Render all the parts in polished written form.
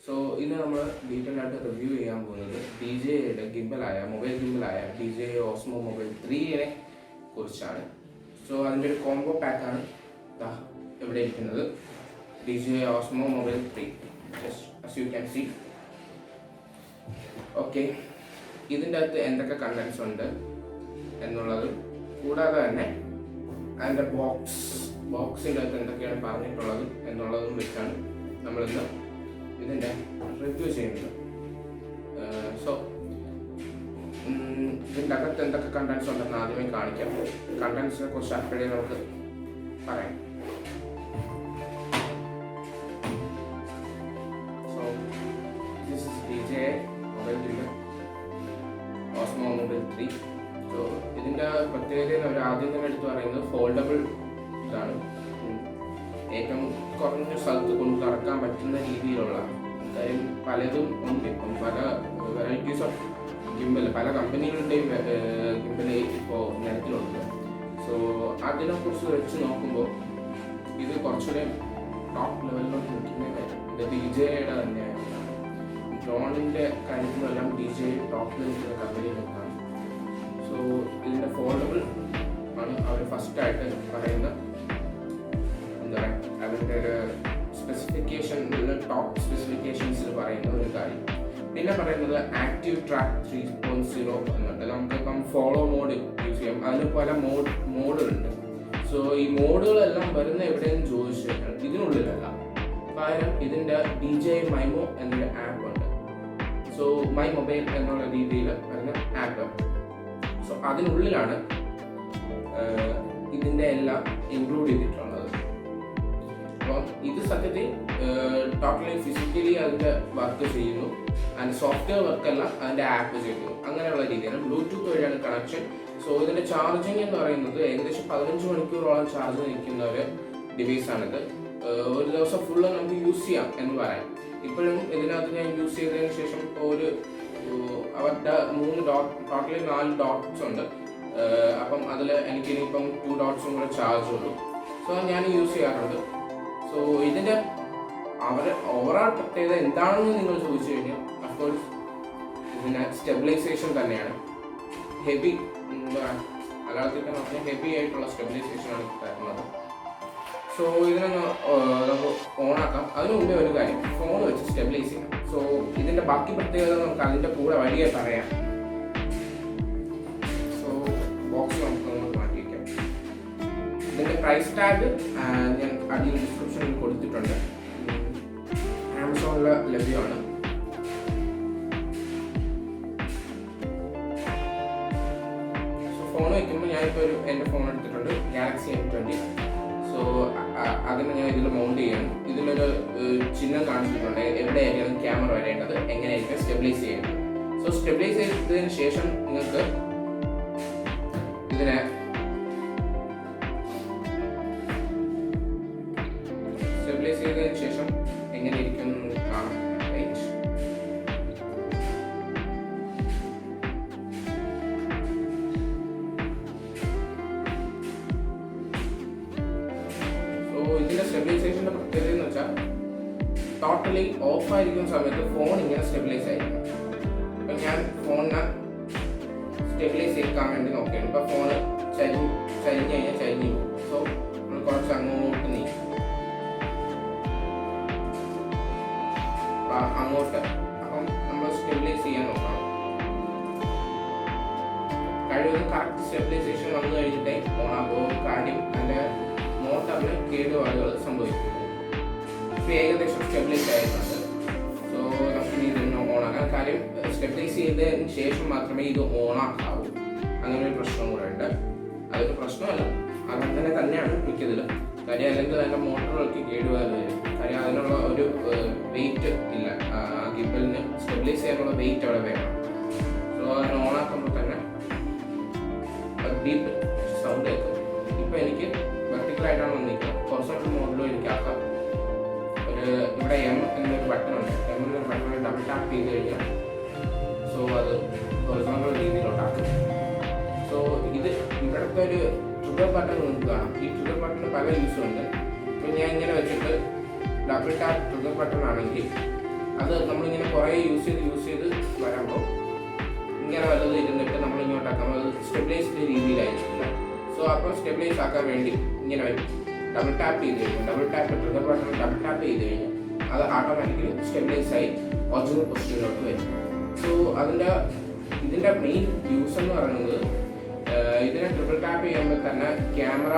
So ഇന്ന് നമ്മൾ detail ആയിട്ട് റിവ്യൂ ചെയ്യാൻ പോകുന്നത് DJIയുടെ ഗിംബലായ മൊബൈൽ ഗിംബലായ DJI OSMO മൊബൈൽ 3നെ കുറിച്ചാണ്. സോ അതിൻ്റെ ഒരു കോംബോ പാക്കാണ് ഇവിടെ ഇരിക്കുന്നത്. DJI OSMO mobile 3 just as you can see. Okay, ഇതിൻ്റെ അകത്ത് എന്തൊക്കെ കണ്ടൻസ് ഉണ്ട് എന്നുള്ളതും കൂടാതെ തന്നെ അതിൻ്റെ ബോക്സിൻ്റെ അകത്ത് എന്തൊക്കെയാണ് പറഞ്ഞിട്ടുള്ളത് എന്നുള്ളതും വെച്ചാണ് നമ്മളിന്ന് ഇതിൻ്റെ റിവ്യൂ ചെയ്യുന്നത്. സോ ഇതിൻ്റെ അകത്ത് എന്തൊക്കെ കണ്ടൻസ് ഉണ്ടെന്ന് ആദ്യമേ കാണിക്കാം. കണ്ടൻസിനെ കുറിച്ച് അപ്പോഴേ നമുക്ക് പറയാം. So this is DJI mobile OSMO mobile 3. So ഇതിൻ്റെ പ്രത്യേകത അവർ ആദ്യം തന്നെ എടുത്ത് പറയുന്നത് ഫോൾഡബിൾ ഇതാണ്. ഏറ്റവും കുറഞ്ഞ സ്ഥലത്ത് കൊണ്ട് നടക്കാൻ പറ്റുന്ന രീതിയിലുള്ള, കാര്യം പലതും ഉണ്ട്. ഇപ്പം പല വെറൈറ്റീസ് ഓഫ് ഗിംബൽ, പല കമ്പനികളുടെയും ഗിംബൽ ഇപ്പോൾ നിരത്തിലുണ്ട്. സോ അതിനെക്കുറിച്ച് വെച്ച് നോക്കുമ്പോൾ ഇത് കുറച്ചുകൂടെ ടോപ്പ് ലെവലിലോട്ട് നിൽക്കുന്നതിന് ഇത് DJIയുടെ തന്നെയായിരുന്നു. ഡ്രോണിൻ്റെ കാര്യത്തിലെല്ലാം DJI ടോപ്പിൽ നിൽക്കുന്ന കമ്പനികളൊക്കെയാണ്. സോ ഇതിൻ്റെ ഫോൾഡബിൾ ആണ് അവർ ഫസ്റ്റായിട്ട് പറയുന്ന അതിൻ്റെ ഒരു സ്പെസിഫിക്കേഷൻ, ടോപ്പ് സ്പെസിഫിക്കേഷൻസിൽ പറയുന്ന ഒരു കാര്യം. പിന്നെ പറയുന്നത് ആക്റ്റീവ് ട്രാക്ക് 3.0 എന്നുണ്ട്. നമുക്കിപ്പം ഫോളോ മോഡ് യൂസ് ചെയ്യാം. അതിന് പല മോഡുകളുണ്ട്. സോ ഈ മോഡുകളെല്ലാം വരുന്ന എവിടെയെന്ന് ചോദിച്ചു കഴിഞ്ഞാൽ ഇതിനുള്ളിലല്ല, പകരം ഇതിൻ്റെ DJI മൈമോ എന്നൊരു ആപ്പ് ഉണ്ട്. സോ മൈ മൊബൈൽ എന്നുള്ള രീതിയിൽ വരുന്ന ആപ്പ്. സോ അതിനുള്ളിലാണ് ഇതിൻ്റെ എല്ലാം ഇൻക്ലൂഡ് ചെയ്തിട്ടുള്ളത്. അപ്പം ഇത് സത്യത്തിൽ ടോട്ടലി ഫിസിക്കലി അതിൻ്റെ വർക്ക് ചെയ്യുന്നു, ആൻഡ് സോഫ്റ്റ്വെയർ വർക്കെല്ലാം അതിൻ്റെ ആപ്പ് ചെയ്യുന്നു. അങ്ങനെയുള്ള രീതിയാണ്. ബ്ലൂടൂത്ത് വഴിയാണ് കണക്ഷൻ. സോ ഇതിൻ്റെ ചാർജിങ് എന്ന് പറയുന്നത് ഏകദേശം 15 മണിക്കൂറോളം ചാർജ് നിൽക്കുന്ന ഒരു ഡിവൈസാണിത്. ഒരു ദിവസം ഫുള്ള് നമുക്ക് യൂസ് ചെയ്യാം എന്ന് പറയാം. ഇപ്പോഴും ഇതിനകത്ത് ഞാൻ യൂസ് ചെയ്തതിന് ശേഷം ഒരു അവരുടെ 3 ഡോട്ട്, ടോട്ടലി 4 ഡോട്ട്സ് ഉണ്ട്. അപ്പം അതിൽ എനിക്കിനിയിപ്പം 2 ഡോട്ട്സും കൂടെ ചാർജ് ഉള്ളൂ. സോ ഞാൻ യൂസ് ചെയ്യാറുണ്ട്. സോ ഇതിൻ്റെ അവരുടെ ഓവറോൾ പ്രത്യേകത എന്താണെന്ന് നിങ്ങൾ ചോദിച്ചു കഴിഞ്ഞാൽ അഫ്കോഴ്സ് ഇതിന് സ്റ്റെബിലൈസേഷൻ തന്നെയാണ്. ഹെവി മലയാളത്തിൽ പറഞ്ഞാൽ ഹെവി ആയിട്ടുള്ള സ്റ്റെബിലൈസേഷനാണ് തരുന്നത്. സോ ഇതിനെ നമുക്ക് ഓണാക്കാം. അതിനു മുമ്പേ ഒരു കാര്യം, ഫോൺ വെച്ച് സ്റ്റെബിലൈസ് ചെയ്യാം. സോ ഇതിൻ്റെ ബാക്കി പ്രത്യേകത നമുക്ക് അതിൻ്റെ കൂടെ വഴിയെ പറയാം. സോ ബോക്സ് നമുക്ക് മാറ്റി വയ്ക്കാം. ഇതിൻ്റെ പ്രൈസ് ടാഗ് ഞാൻ അടിയിൽ ഡിസ്ക്രിപ്ഷനിൽ കൊടുത്തിട്ടുണ്ട്. ആമസോണിൽ ലഭ്യമാണ്. സോ ഫോൺ വയ്ക്കുമ്പോൾ ഞാനിപ്പോൾ എൻ്റെ ഫോൺ എടുത്തിട്ടുണ്ട്, ഗാലക്സി M20. സോ അതിന് ഞാൻ ഇതിൽ മൗണ്ട് ചെയ്യണം. ഇതിലൊരു ചിഹ്നം കാണിച്ചിട്ടുണ്ട് എവിടെയായിരിക്കും ക്യാമറ വരേണ്ടത്, എങ്ങനെയായിരിക്കും സ്റ്റെബിലൈസ് ചെയ്യുന്നത്. സോ സ്റ്റെബിലൈസ് ചെയ്തതിന് ശേഷം നിങ്ങൾക്ക് ഇതിനെ സ്റ്റെബിലൈസ് ചെയ്തതിന് ശേഷം എങ്ങനെ ഇരിക്കും കാണാം. സോ ഇതിന്റെ സ്റ്റെബിലൈസേഷന്റെ പ്രത്യേകത എന്ന് വെച്ചാൽ ടോട്ടലി ഓഫ് ആയിരിക്കുന്ന സമയത്ത് ഫോൺ ഇങ്ങനെ സ്റ്റെബിലൈസ് ആയിരിക്കും. ഇപ്പം ഞാൻ ഫോണിനെ സ്റ്റെബിലൈസ് ചെയ്യിക്കാൻ വേണ്ടി നോക്കിയാണ്. ഇപ്പം ഫോണ് ചരിഞ്ഞ് കഴിഞ്ഞാൽ ചരിഞ്ഞു പോകും. സോ നമ്മൾ കുറച്ച് അങ്ങോട്ട് നീക്കും, അങ്ങോട്ട്. അപ്പം നമ്മൾ സ്റ്റെബിലൈസ് ചെയ്യാൻ നോക്കണം. കഴിവതും കറക്റ്റ് സ്റ്റെബിലൈസേഷൻ വന്നു കഴിഞ്ഞിട്ടേ ഓണാകുമ്പോൾ, കാര്യം അതിൻ്റെ മോട്ടറിന് കേടുപാടുകൾ സംഭവിക്കുന്നു. ഇപ്പം ഏകദേശം സ്റ്റെബിലൈസ് ആയിട്ടുണ്ട്. സോ നമുക്ക് ഇനി ഇതൊന്ന് ഓണാക്കാം. കാര്യം സ്റ്റെബിലൈസ് ചെയ്തതിന് ശേഷം മാത്രമേ ഇത് ഓണാക്കാവൂ. അങ്ങനെ ഒരു പ്രശ്നം കൂടെ ഉണ്ട്. അതൊരു പ്രശ്നമല്ല, അതങ്ങനെ തന്നെയാണ് മിക്കതിലും. കാര്യം അല്ലെങ്കിൽ അതിൻ്റെ മോട്ടറുകൾക്ക് കേടുപാട് വരും. കാര്യം അതിനുള്ള ഒരു വെയിറ്റ് ഇല്ല. ഗിംബലിന് സ്റ്റെബിലൈസ് ചെയ്യാനുള്ള വെയിറ്റ് അവിടെ വേണം. സോ അതിന് ഓണാക്കുമ്പോൾ തന്നെ ഡീപ്പ് സൗണ്ട് കേൾക്കും. ഇപ്പോൾ എനിക്ക് വെർട്ടിക്കലായിട്ടാണ് വന്നിരിക്കുന്നത്. ഹൊറിസോണ്ടൽ മോഡിലും എനിക്കാക്കാം. ഇവിടെ M എന്നൊരു ബട്ടണുണ്ട്. M എന്നൊരു ബട്ടൺ ഡബിൾ ടാപ്പ് ചെയ്ത് കഴിഞ്ഞാൽ സോ അത് ഹൊറിസോണ്ടൽ രീതിയിലോട്ടാക്കും. സോ ഇത് ഇവിടുത്തെ ഒരു ട്രിഗർ ബട്ടൺ നമുക്ക് കാണാം. ഈ ട്രിഗർ ബട്ടൺ പല യൂസും ഉണ്ട്. ഇപ്പം ഞാൻ ഇങ്ങനെ വെച്ചിട്ട് ഡബിൾ ടാപ്പ് ട്രിഗർ ബട്ടൺ ആണെങ്കിൽ അത് നമ്മളിങ്ങനെ കുറേ യൂസ് ചെയ്ത് വരുമ്പോൾ ഇങ്ങനെ വല്ലതും ഇരുന്നിട്ട് നമ്മളിങ്ങോട്ടാക്കുമ്പോൾ അത് സ്റ്റെബിലൈസ്ഡ് രീതിയിലായിരിക്കില്ല. സോ അപ്പോൾ സ്റ്റെബിലൈസ് ആക്കാൻ വേണ്ടി ഇങ്ങനെ വരും. ഡബിൾ ടാപ്പ് ചെയ്ത് കഴിഞ്ഞാൽ ട്രിഗർ ബട്ടൺ ഡബിൾ ടാപ്പ് ചെയ്ത് കഴിഞ്ഞാൽ അത് ഓട്ടോമാറ്റിക്കലി സ്റ്റെബിലൈസ് ആയി ഒറിജിനൽ പൊസിഷനിലോട്ട് വരും. സോ ഇതിൻ്റെ മെയിൻ യൂസ് എന്ന് പറയുന്നത് ഇതിനെ ട്രിപ്പിൾ ടാപ്പ് ചെയ്യുമ്പോൾ തന്നെ ക്യാമറ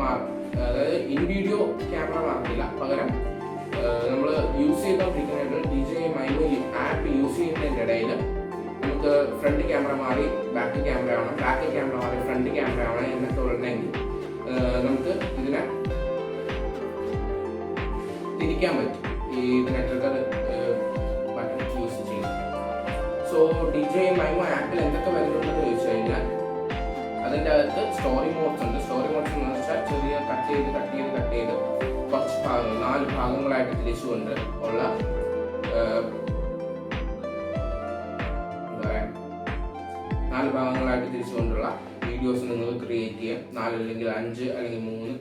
മാറും. അതായത് ഇൻ വീഡിയോ ക്യാമറ മാറില്ല, പകരം നമ്മൾ യൂസ് ചെയ്തുകൊണ്ടിരിക്കുന്നത് DJI OSMO ആപ്പ് യൂസ് ചെയ്യുന്നതിൻ്റെ ഇടയിൽ നമുക്ക് ഫ്രണ്ട് ക്യാമറ മാറി ബാക്ക് ക്യാമറ ആവണം, ബാക്ക് ക്യാമറ മാറി ഫ്രണ്ട് ക്യാമറ ആവണം എന്നൊക്കെ ഉണ്ടെങ്കിൽ നമുക്ക് ഇതിനെ തിരിക്കാൻ പറ്റും. ഇതിനെ ട്രിഗർ ബട്ടൺ യൂസ് ചെയ്യും. സോ DJI OSMO ആപ്പിൽ എന്തൊക്കെ വരുന്നുണ്ടെന്ന് ചോദിച്ചു കഴിഞ്ഞാൽ അതിൻ്റെ അകത്ത് സ്റ്റോറി മോഡ്സ് ഉണ്ട്. സ്റ്റോറി മോഡ്സ് എന്ന് വെച്ചാൽ ചെറിയ കട്ട് ചെയ്ത് കുറച്ച് ഭാഗങ്ങൾ 4 ഭാഗങ്ങളായിട്ട് തിരിച്ചുകൊണ്ട് ഉള്ള എന്താ പറയുക 4 ഭാഗങ്ങളായിട്ട് തിരിച്ചുകൊണ്ടുള്ള വീഡിയോസ് നിങ്ങൾ ക്രിയേറ്റ് ചെയ്യാം. 4 അല്ലെങ്കിൽ 5 അല്ലെങ്കിൽ 3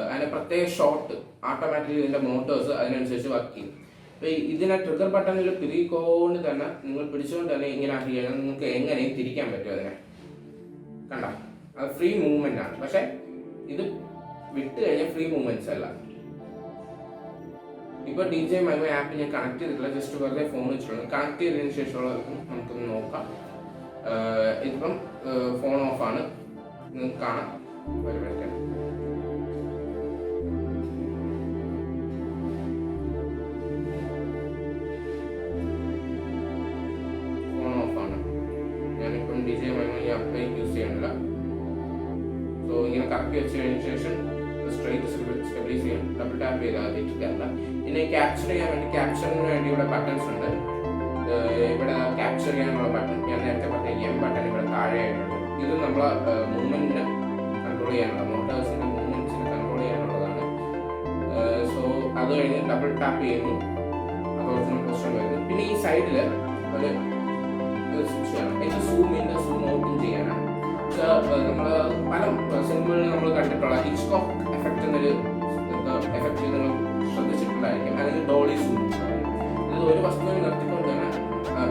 അതിന് പ്രത്യേക ഷോട്ട് ഓട്ടോമാറ്റിക്കലി ഇതിൻ്റെ മോട്ടോഴ്സ് അതിനനുസരിച്ച് വർക്ക് ചെയ്യും. അപ്പോൾ ഇതിനെ ട്രിഗർ ബട്ടണിൽ പിടിക്കൊണ്ട് തന്നെ നിങ്ങൾ പിടിച്ചുകൊണ്ട് തന്നെ ഇങ്ങനെ ആക്കി കഴിഞ്ഞാൽ നിങ്ങൾക്ക് എങ്ങനെയും തിരിക്കാൻ പറ്റും. അതിനെ കണ്ട അത് ഫ്രീ മൂവ്മെന്റ് ആണ്. പക്ഷെ ഇത് വിട്ട് കഴിഞ്ഞാൽ ഫ്രീ മൂവ്മെന്റ്സ് അല്ല. ഇപ്പോൾ DJI OSMO ആപ്പ് ഞാൻ കണക്ട് ചെയ്തിട്ടില്ല, ജസ്റ്റ് വെറുതെ ഫോൺ വെച്ചിട്ടുണ്ട്. കണക്ട് ചെയ്തതിന് ശേഷമുള്ളവർക്കും നമുക്കൊന്ന് നോക്കാം. ഇതിപ്പം ഫോൺ ഓഫാണ്, നിങ്ങൾക്ക് കാണാം. ഒരു മിനിറ്റ്, ഫോൺ ഓഫാണ്. ഞാനിപ്പം DJI OSMO ആപ്പ് യൂസ് ചെയ്യണില്ല. സോ ഇങ്ങനെ കറക്റ്റ് വെച്ച് കഴിഞ്ഞ ശേഷം സ്ട്രൈറ്റ് സ്റ്റെബിലൈസ് ചെയ്യാം. ഡബിൾ ടാപ്പ് ചെയ്താൽ അതിട്ടില്ല. ഇനി ക്യാപ്ചർ ചെയ്യാൻ വേണ്ടി ക്യാപ്ചറിന് വേണ്ടി ഇവിടെ ബട്ടൺസ് ഉണ്ട്. ഇവിടെ ക്യാപ്ചർ ചെയ്യാനുള്ള ബട്ടൺ, ഞാൻ നേരത്തെ പറഞ്ഞ എം ബട്ടൺ ഇവിടെ താഴെയായിട്ടുണ്ട്. ഇത് നമ്മളെ മൂവ്മെന്റിനെ കൺട്രോൾ ചെയ്യാനുള്ള, മോട്ടോഴ്സിന്റെ മൂവ്മെന്റ്സിനെ കൺട്രോൾ ചെയ്യാനുള്ളതാണ്. സോ അത് കഴിഞ്ഞ് ഡബിൾ ടാപ്പ് ചെയ്യുന്നു, അത് ഒറിജിനൽ പൊസിഷൻ വരുന്നു. പിന്നെ ഈ സൈഡിൽ ഒരു സ്വിച്ച് ആണ്. ഇത് സൂം ഇൻ സൂം ഔട്ടും ചെയ്യാനാണ്. നമ്മൾ പല സിനിമകളിൽ നമ്മൾ കണ്ടിട്ടുള്ള ഹിച്ച്കോക്ക് എഫക്റ്റ് എന്നൊരു എഫക്റ്റ് നിങ്ങൾ ശ്രദ്ധിച്ചിട്ടുണ്ടായിരിക്കും, അല്ലെങ്കിൽ ഡോളി സൂം. ഇത് ഒരു വസ്തുവിനെ നിർത്തിക്കൊണ്ട് തന്നെ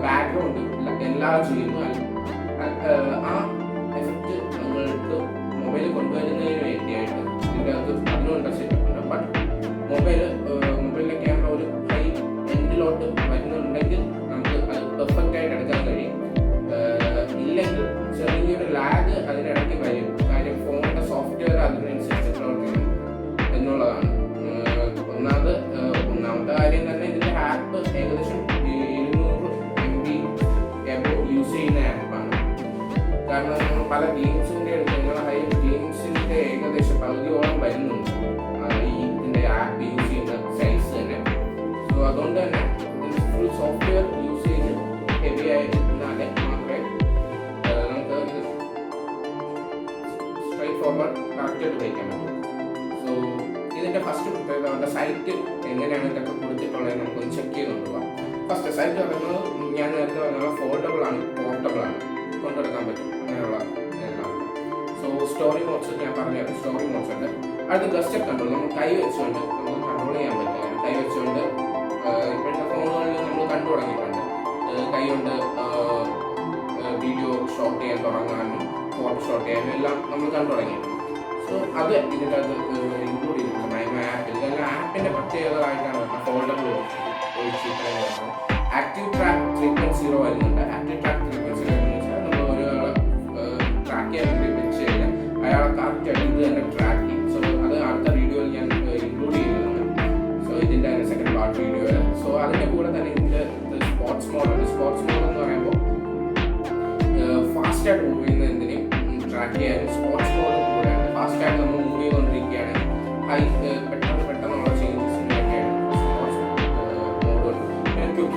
ബാക്ക്ഗ്രൗണ്ട് എല്ലാം ചെയ്യുന്നു. ആ എഫക്റ്റ് നമ്മൾക്ക് മൊബൈൽ കൊണ്ടുവരുന്നതിന് വേണ്ടിയായിട്ട് ഇതിൻ്റെ അകത്ത് അതിനുള്ള സെറ്റപ്പ് ഉണ്ട്. ബട്ട് മൊബൈലിലെ ക്യാമറ ഒരു ഹൈ എൻഡിലോട്ട് വരുന്നുണ്ടെങ്കിൽ നമുക്ക് അത് പെർഫെക്റ്റ് ആയിട്ട് എടുക്കാൻ കഴിയും. ഇല്ലെങ്കിൽ ചെറിയൊരു ലാഗ് അതിനിടയ്ക്ക് വരും. കാര്യം ഫോണിൻ്റെ സോഫ്റ്റ്വെയർ അതിനനുസരിച്ച് പ്രവർത്തിക്കണം എന്നുള്ളതാണ്. ഒന്നാമത്തെ കാര്യം തന്നെ ഇതിൻ്റെ ആപ്പ് ഏകദേശം 200 MB യൂസ് ചെയ്യുന്ന ആപ്പാണ്. കാരണം നമ്മൾ പല ഗെയിംസിൻ്റെ എടുക്കുന്ന ഹൈ ഗെയിംസിൻ്റെ ഏകദേശം പകുതിയോളം വരുന്നുണ്ട് ഇതിൻ്റെ ആപ്പ് യൂസ് ചെയ്യുന്ന സൈസ് തന്നെ. സോ അതുകൊണ്ട് തന്നെ ഫുൾ സോഫ്റ്റ്വെയർ യൂസ് ചെയ്ത് ഹെവി ആയിരുന്നാലേ മാത്രമേ നമുക്ക് സ്ട്രൈറ്റ് ഫോർവേഡ് കറക്റ്റായിട്ട് ഉപയോഗിക്കാൻ പറ്റും. സോ ഇതിൻ്റെ ഫസ്റ്റ് പ്രത്യേകത അവരുടെ സൈറ്റ് എങ്ങനെയാണ് ഇതൊക്കെ കൊടുത്തിട്ടുള്ളത് നമുക്കൊന്ന് ചെക്ക് ചെയ്ത് കൊണ്ടുപോകാം. ഫസ്റ്റ് സൈറ്റ് പറയുന്നത് ഞാൻ നേരത്തെ പറഞ്ഞ ഫോൾഡബിൾ ആണ്, പോർട്ടബിൾ ആണ്, കൊണ്ടെടുക്കാൻ പറ്റും അങ്ങനെയുള്ള എല്ലാം. സോ സ്റ്റോറി മോഡ്സ് ഞാൻ പറഞ്ഞുതരാം. സ്റ്റോറി മോഡ്സ് ഉണ്ട്. അടുത്ത ഗസ്റ്റർ കൺട്രോൾ, നമ്മൾ കൈ വെച്ചുകൊണ്ട് നമുക്ക് കൺട്രോൾ ചെയ്യാൻ പറ്റില്ല. കൈ വെച്ചുകൊണ്ട് ഇപ്പോഴത്തെ ഫോണുകളിൽ നമ്മൾ കണ്ടു തുടങ്ങിയിട്ടുണ്ട്. കൈ കൊണ്ട് വീഡിയോ ഷോട്ട് ചെയ്യാൻ തുടങ്ങാനും ഫോട്ടോ ഷോട്ട് ചെയ്യാനും എല്ലാം നമ്മൾ കണ്ടു തുടങ്ങിയിട്ടുണ്ട്. സോ അത് ഇതിൻ്റെ അത് ഇൻക്ലൂഡ് ചെയ്തിട്ടുണ്ട് OSMO ആപ്പിൽ. ഇതെല്ലാം ആപ്പിൻ്റെ പ്രത്യേകതകളായിട്ടാണ് വരുന്നത്. ഫോൾഡബിൾ ഒഴിച്ച് ഇത്രയും വരുന്നത്. ആക്റ്റീവ് ട്രാക്ക് 3.0 വരുന്നുണ്ട്. ആക്റ്റീവ് ട്രാക്ക് 3.0 എന്ന് വെച്ചാൽ നമ്മൾ ഒരാളെ ട്രാക്ക് ചെയ്യാൻ വേണ്ടി വെച്ച് കഴിഞ്ഞാൽ അയാളെ കറക്റ്റായിട്ട് ഇത് തന്നെ ട്രാക്ക് ചെയ്യും. സോ അത് അടുത്ത വീഡിയോയിൽ ഞാൻ ഇൻക്ലൂഡ് ചെയ്യുന്നതാണ്. സോ ഇതിൻ്റെ തന്നെ സെക്കൻഡ് പാർട്ട് വീഡിയോയിൽ. സോ അതിൻ്റെ കൂടെ തന്നെ ഇതിൻ്റെ സ്പോർട്സ് മോഡുണ്ട്. സ്പോർട്സ് മോഡ് എന്ന് പറയുമ്പോൾ ഫാസ്റ്റായിട്ട് മൂവ് ചെയ്യുന്ന എന്തിനേയും ട്രാക്ക് ചെയ്യാനും സ്പോർട്സ് മോഡും കൂടെയാണ്. ഫാസ്റ്റായിട്ട് നമ്മൾ മൂവ് ചെയ്തുകൊണ്ടിരിക്കുകയാണെങ്കിൽ പെട്ടെന്നുള്ള ചേഞ്ചസിനൊക്കെയാണ് സ്പോർട്സ് മോഡുണ്ട്. പിന്നെ ക്വിക്ക്